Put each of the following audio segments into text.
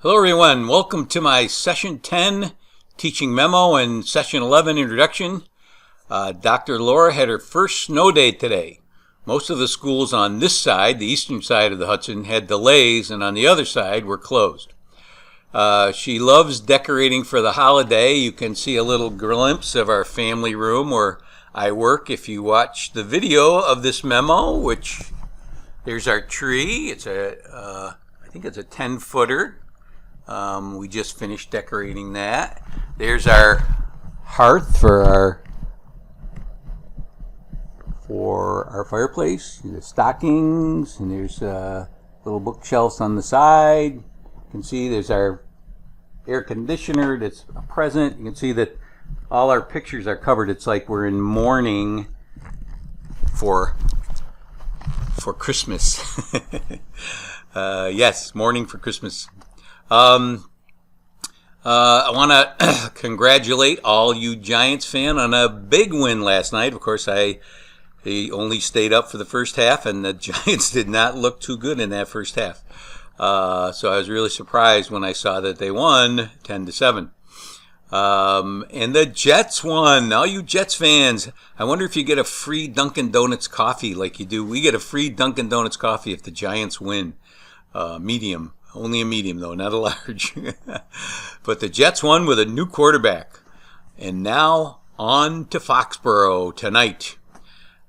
Hello everyone, welcome to my session 10 teaching memo and session 11 introduction. Dr. Laura had her first snow day today. Most of the schools on this side, the eastern side of the Hudson, had delays, and on the other side were closed. She loves decorating for the holiday. You can see a little glimpse of our family room where I work if you watch the video of this memo, which here's our tree. It's I think it's a 10-footer. We just finished decorating that. There's our hearth for our fireplace. The stockings, and there's little bookshelves on the side. You can see there's our air conditioner that's a present. You can see that all our pictures are covered. It's like we're in mourning for Christmas. Yes, mourning for Christmas. I want to congratulate all you Giants fans on a big win last night. Of course, they only stayed up for the first half, and the Giants did not look too good in that first half. So I was really surprised when I saw that they won 10-7. And the Jets won. All you Jets fans, I wonder if you get a free Dunkin' Donuts coffee like you do. We get a free Dunkin' Donuts coffee if the Giants win. Medium. Only a medium, though, not a large. But the Jets won with a new quarterback. And now on to Foxborough tonight.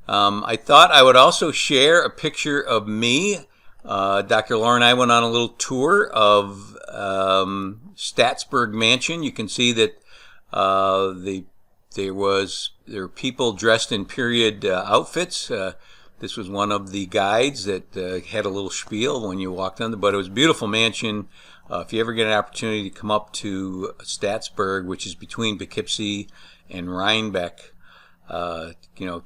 I thought I would also share a picture of me. Dr. Laura and I went on a little tour of Statsburg Mansion. You can see that there were people dressed in period outfits. This was one of the guides that had a little spiel when you walked on but it was a beautiful mansion. If you ever get an opportunity to come up to Statsburg, which is between Poughkeepsie and Rhinebeck,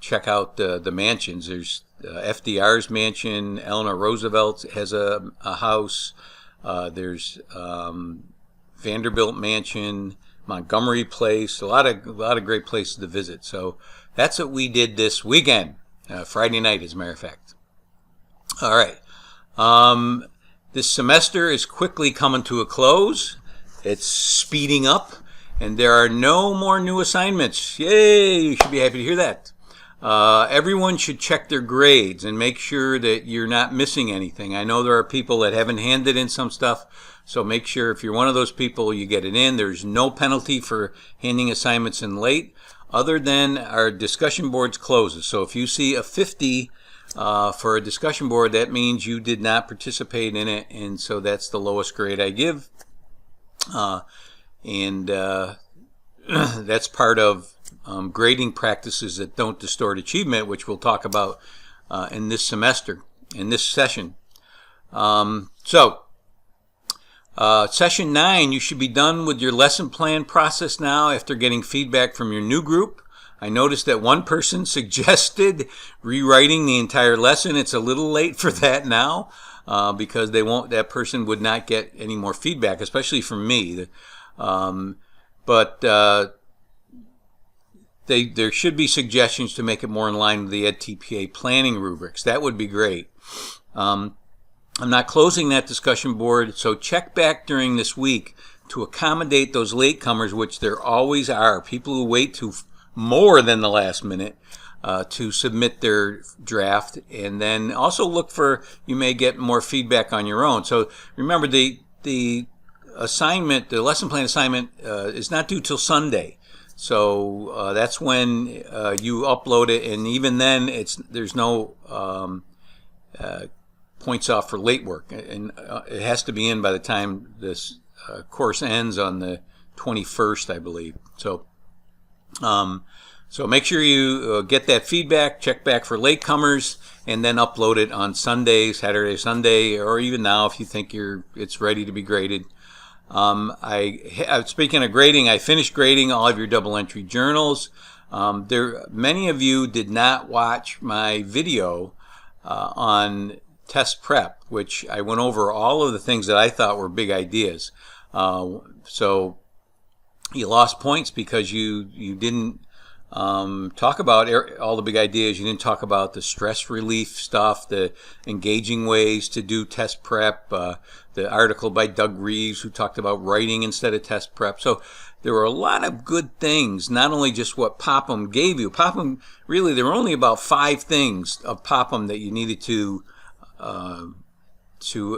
check out the mansions. There's FDR's mansion. Eleanor Roosevelt has a house. There's Vanderbilt Mansion, Montgomery Place. A lot of great places to visit. So that's what we did this weekend. Friday night, as a matter of fact. All right. This semester is quickly coming to a close. It's speeding up, and there are no more new assignments. Yay! You should be happy to hear that. Everyone should check their grades and make sure that you're not missing anything. I know there are people that haven't handed in some stuff, so make sure if you're one of those people, you get it in. There's no penalty for handing assignments in late, other than our discussion board's closes. So if you see a 50 for a discussion board, that means you did not participate in it, and so that's the lowest grade I give. That's part of grading practices that don't distort achievement, which we'll talk about in this semester, in this session. Session 9, you should be done with your lesson plan process now after getting feedback from your new group. I noticed that one person suggested rewriting the entire lesson. It's a little late for that now because that person would not get any more feedback, especially from me. But there should be suggestions to make it more in line with the EdTPA planning rubrics. That would be great. I'm not closing that discussion board, so check back during this week to accommodate those latecomers, which there always are, people who wait to more than the last minute to submit their draft, and then also look for, you may get more feedback on your own. So remember, the assignment, the lesson plan assignment is not due till Sunday. So that's when you upload it, and even then there's no points off for late work, and it has to be in by the time this course ends on the 21st, I believe. So make sure you get that feedback, check back for latecomers, and then upload it on Sunday, Saturday, Sunday, or even now if you think it's ready to be graded. Speaking of grading, I finished grading all of your double entry journals. Many of you did not watch my video on test prep, which I went over all of the things that I thought were big ideas. So you lost points because you didn't Talk about all the big ideas. You didn't talk about the stress relief stuff, the engaging ways to do test prep, the article by Doug Reeves who talked about writing instead of test prep. So there were a lot of good things, not only just what Popham gave you. Popham, really, there were only about 5 things of Popham that you needed to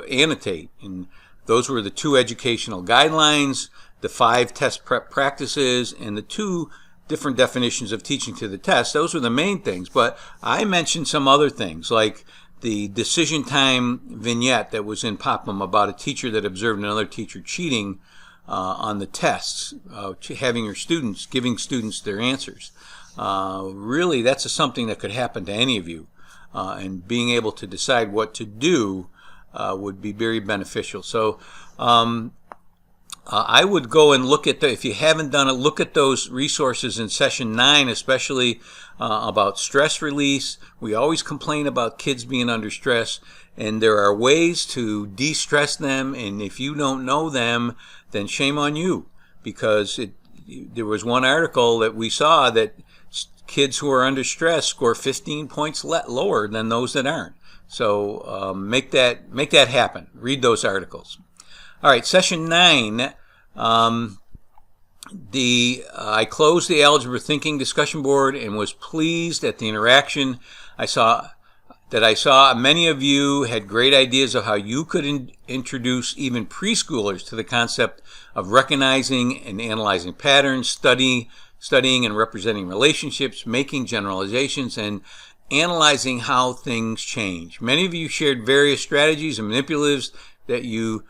annotate. And those were the 2 educational guidelines, the 5 test prep practices, and the 2 different definitions of teaching to the test. Those were the main things. But I mentioned some other things, like the decision time vignette that was in Popham about a teacher that observed another teacher cheating on the tests, giving students their answers. Really, that's something that could happen to any of you. And being able to decide what to do would be very beneficial. So I would go and look at, if you haven't done it, look at those resources in session 9, especially about stress release. We always complain about kids being under stress, and there are ways to de-stress them, and if you don't know them, then shame on you, because there was one article that we saw that kids who are under stress score 15 points lower than those that aren't. So make that happen. Read those articles. All right, session 9. I closed the algebra thinking discussion board and was pleased at the interaction. I saw many of you had great ideas of how you could introduce even preschoolers to the concept of recognizing and analyzing patterns, studying and representing relationships, making generalizations, and analyzing how things change. Many of you shared various strategies and manipulatives that you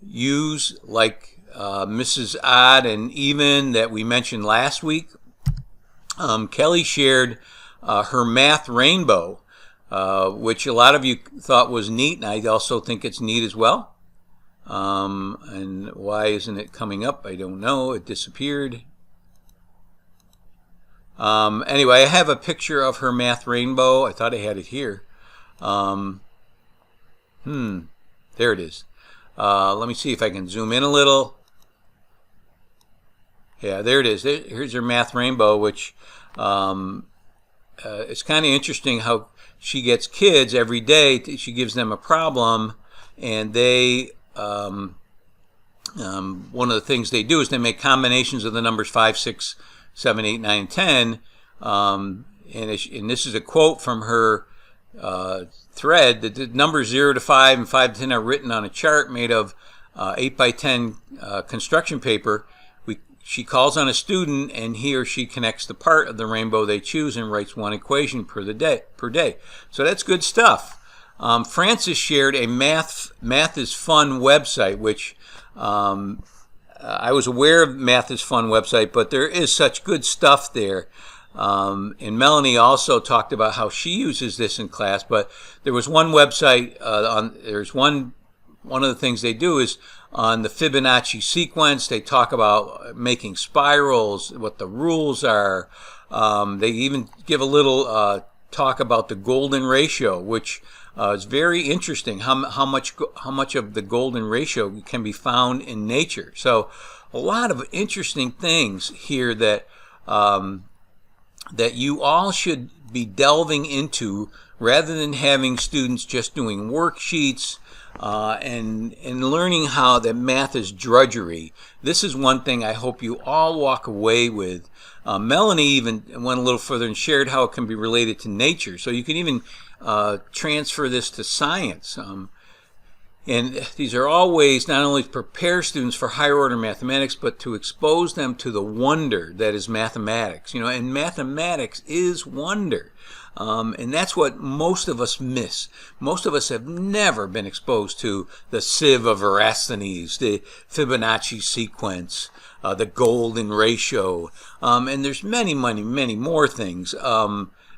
use, like Mrs. Odd and Even that we mentioned last week. Kelly shared her math rainbow, which a lot of you thought was neat, and I also think it's neat as well. And why isn't it coming up? I don't know. It disappeared. Anyway, I have a picture of her math rainbow. I thought I had it here. There it is. Let me see if I can zoom in a little. Yeah, there it is. Here's her math rainbow, which it's kind of interesting how she gets kids every day. She gives them a problem, and they one of the things they do is they make combinations of the numbers 5, 6, 7, 8, 9, 10. And this is a quote from her thread. The numbers 0 to 5 and 5 to 10 are written on a chart made of 8 by 10 construction paper. She calls on a student, and he or she connects the part of the rainbow they choose and writes 1 equation per day. So that's good stuff. Francis shared a Math is Fun website, which I was aware of Math is Fun website, but there is such good stuff there. And Melanie also talked about how she uses this in class, but there was one website, there's one of the things they do is on the Fibonacci sequence. They talk about making spirals, what the rules are. They even give a little talk about the golden ratio, which is very interesting, how much of the golden ratio can be found in nature. So a lot of interesting things here that you all should be delving into, rather than having students just doing worksheets and learning how that math is drudgery. This is one thing I hope you all walk away with. Melanie even went a little further and shared how it can be related to nature. So you can even transfer this to science. And these are all ways not only to prepare students for higher order mathematics, but to expose them to the wonder that is mathematics. And mathematics is wonder. And that's what most of us miss. Most of us have never been exposed to the sieve of Eratosthenes, the Fibonacci sequence, the golden ratio, and there's many more things.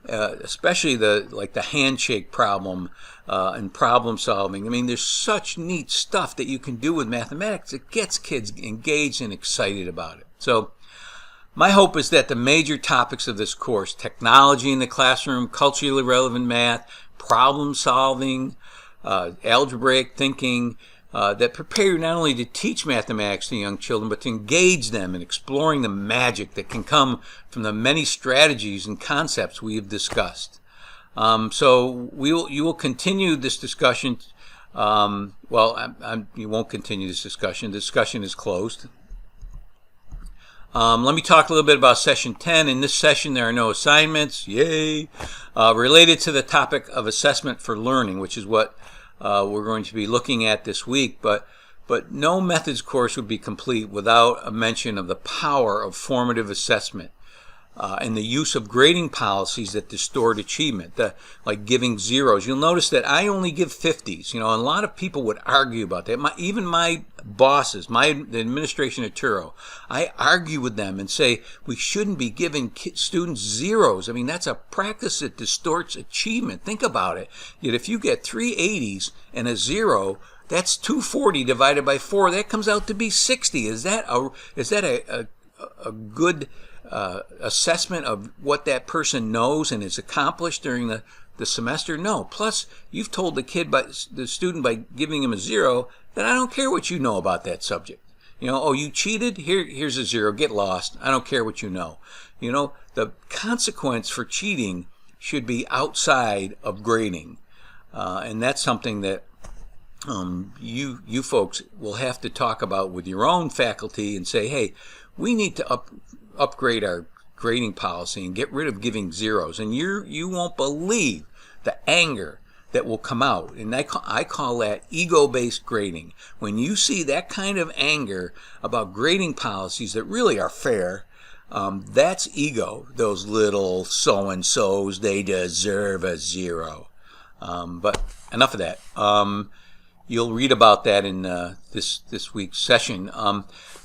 Especially the handshake problem and problem solving. I mean, there's such neat stuff that you can do with mathematics. It gets kids engaged and excited about it. So my hope is that the major topics of this course, technology in the classroom, culturally relevant math, problem solving, algebraic thinking, that prepare you not only to teach mathematics to young children, but to engage them in exploring the magic that can come from the many strategies and concepts we have discussed. So you will continue this discussion. You won't continue this discussion. The discussion is closed. Let me talk a little bit about session 10. In this session, there are no assignments, yay, related to the topic of assessment for learning, which is what we're going to be looking at this week. But no methods course would be complete without a mention of the power of formative assessment and the use of grading policies that distort achievement, like giving zeros. You'll notice that I only give 50s. And a lot of people would argue about that. Even my bosses, the administration at Turo, I argue with them and say we shouldn't be giving students zeros. I mean, that's a practice that distorts achievement. Think about it. Yet if you get 3 80s and a 0, that's 240 divided by 4. That comes out to be 60. Is that a good assessment of what that person knows and has accomplished during the semester? No. Plus, you've told the student by giving him a 0 that I don't care what you know about that subject. You cheated? Here's a 0. Get lost. I don't care what you know. The consequence for cheating should be outside of grading, and that's something that you folks will have to talk about with your own faculty and say, hey, we need to upgrade our grading policy and get rid of giving zeros. And you won't believe the anger that will come out. And I call that ego-based grading. When you see that kind of anger about grading policies that really are fair, that's ego. Those little so-and-sos, they deserve a 0. But enough of that. You'll read about that in this week's session.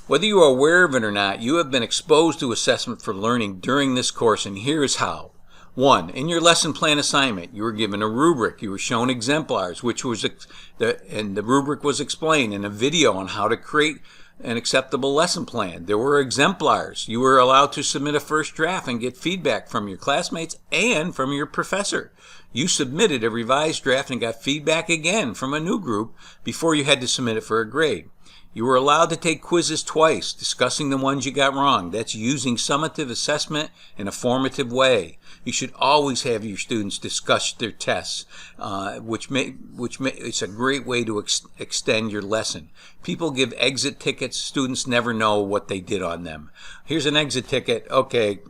Whether you are aware of it or not, you have been exposed to assessment for learning during this course, and here's how. 1. In your lesson plan assignment, you were given a rubric. You were shown exemplars, and the rubric was explained in a video on how to create an acceptable lesson plan. There were exemplars. You were allowed to submit a first draft and get feedback from your classmates and from your professor. You submitted a revised draft and got feedback again from a new group before you had to submit it for a grade. You were allowed to take quizzes twice, discussing the ones you got wrong. That's using summative assessment in a formative way. You should always have your students discuss their tests, it's a great way to extend your lesson. People give exit tickets. Students never know what they did on them. Here's an exit ticket. Okay,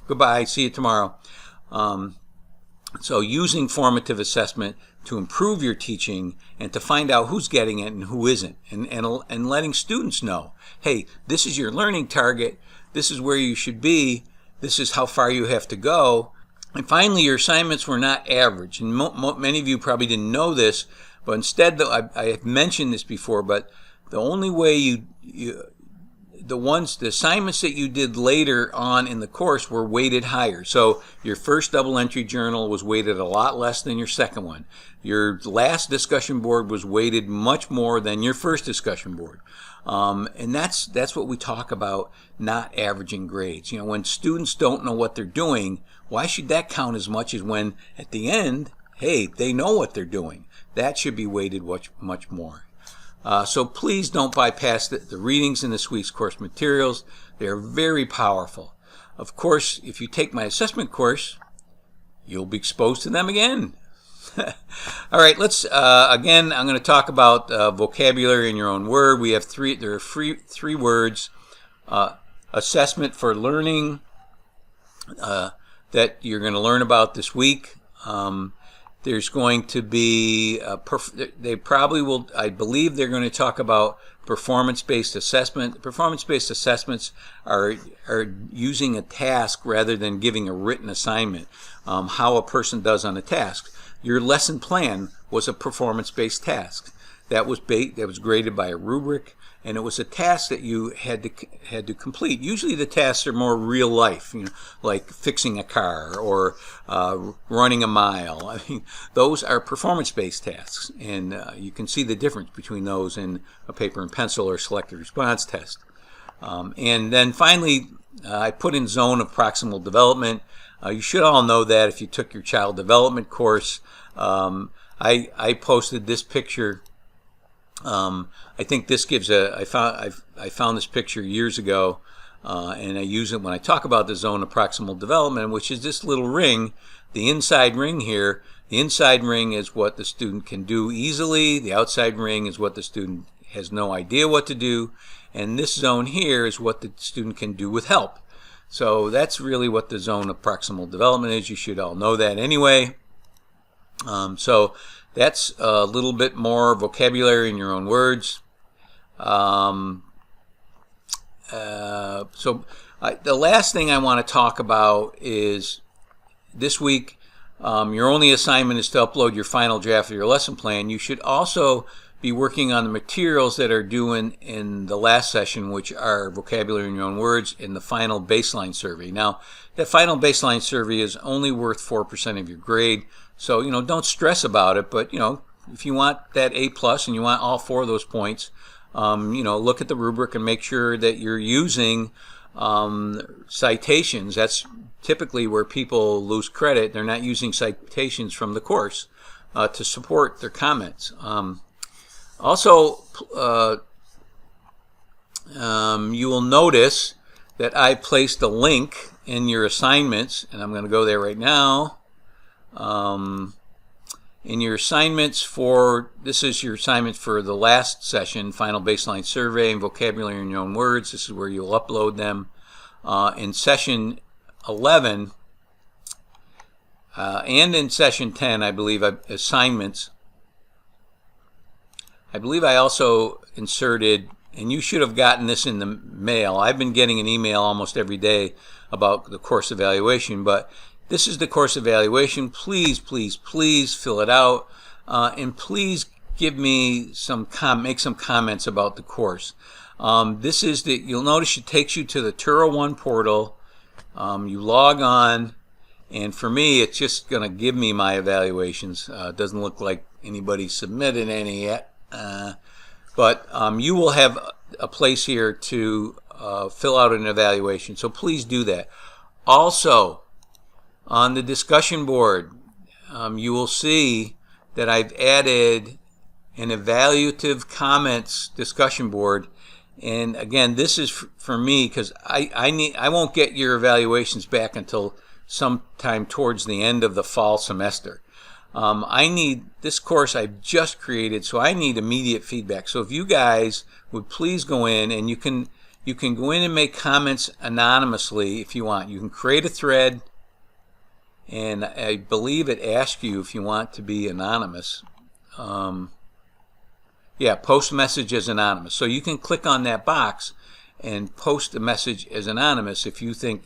goodbye. See you tomorrow. So using formative assessment to improve your teaching and to find out who's getting it and who isn't, and letting students know, hey, this is your learning target, this is where you should be, this is how far you have to go. And finally, your assignments were not average. And many of you probably didn't know this, but instead, I have mentioned this before, but the only way the assignments that you did later on in the course were weighted higher. So your first double entry journal was weighted a lot less than your second one. Your last discussion board was weighted much more than your first discussion board. And that's what we talk about, not averaging grades. When students don't know what they're doing, why should that count as much as when at the end, hey, they know what they're doing? That should be weighted much more. So please don't bypass the readings in this week's course materials. They are very powerful. Of course, if you take my assessment course, you'll be exposed to them again. All right, again, I'm going to talk about vocabulary in your own word. There are three words. Assessment for learning that you're going to learn about this week. There's going to be, they probably will, I believe they're going to talk about performance-based assessment. Performance-based assessments are using a task rather than giving a written assignment, how a person does on a task. Your lesson plan was a performance-based task. That was graded by a rubric, and it was a task that you had to complete. Usually the tasks are more real life, like fixing a car or running a mile. I mean, those are performance-based tasks, and you can see the difference between those and a paper and pencil or selective response test. And then finally, I put in zone of proximal development. You should all know that if you took your child development course. I posted this picture I think this gives I found this picture years ago, and I use it when I talk about the zone of proximal development, which is this little ring, the inside ring here. The inside ring is what the student can do easily. The outside ring is what the student has no idea what to do. And this zone here is what the student can do with help. So that's really what the zone of proximal development is. You should all know that anyway. So that's a little bit more vocabulary in your own words. The last thing I want to talk about is this week, your only assignment is to upload your final draft of your lesson plan. You should also be working on the materials that are due in the last session, which are vocabulary in your own words, in the final baseline survey. Now, that final baseline survey is only worth 4% of your grade, so don't stress about it. But if you want that A+ and you want all 4 of those points, look at the rubric and make sure that you're using citations. That's typically where people lose credit. They're not using citations from the course to support their comments. Also, you will notice that I placed a link in your assignments, and I'm going to go there right now. In your assignments this is your assignment for the last session, final baseline survey and vocabulary in your own words. This is where you'll upload them. In session 11 and in session 10, I believe, assignments, I believe I also inserted, and you should have gotten this in the mail. I've been getting an email almost every day about the course evaluation, but this is the course evaluation. Please, please, please fill it out, and please give me make some comments about the course. This is you'll notice it takes you to the Turo One portal. You log on, and for me, it's just going to give me my evaluations. It doesn't look like anybody submitted any yet. But you will have a place here to fill out an evaluation, so please do that. Also, on the discussion board, you will see that I've added an evaluative comments discussion board, and again, this is for me because I won't get your evaluations back until sometime towards the end of the fall semester. I need this course I've just created, so I need immediate feedback. So if you guys would please go in, and you can go in and make comments anonymously if you want. You can create a thread, and I believe it asks you if you want to be anonymous. Post message as anonymous. So you can click on that box and post a message as anonymous if you think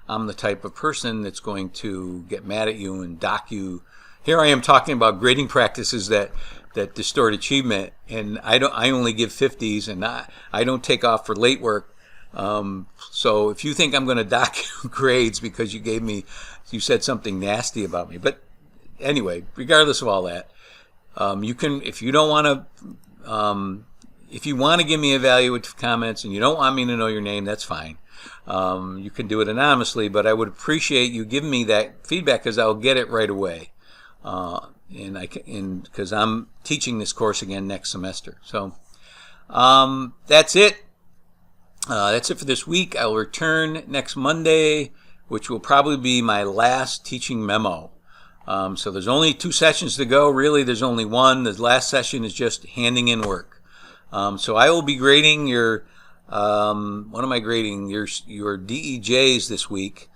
I'm the type of person that's going to get mad at you and dock you. Here I am talking about grading practices that distort achievement, and I only give 50s, and I don't take off for late work. So if you think I'm going to dock you grades because you said something nasty about me, but anyway, regardless of all that, you can, if you don't want to, if you want to give me evaluative comments and you don't want me to know your name, that's fine. You can do it anonymously, but I would appreciate you giving me that feedback because I'll get it right away. Because I'm teaching this course again next semester. So that's it. That's it for this week. I'll return next Monday, which will probably be my last teaching memo. So there's only 2 sessions to go. Really, there's only one. The last session is just handing in work. So I will be grading your, what am I grading? Your DEJs this week.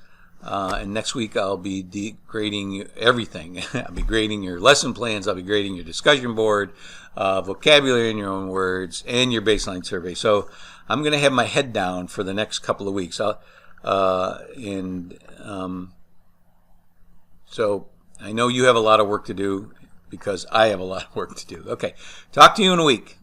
And next week I'll be grading everything. I'll be grading your lesson plans. I'll be grading your discussion board, vocabulary in your own words, and your baseline survey. So I'm going to have my head down for the next couple of weeks. So I know you have a lot of work to do because I have a lot of work to do. Okay, talk to you in a week.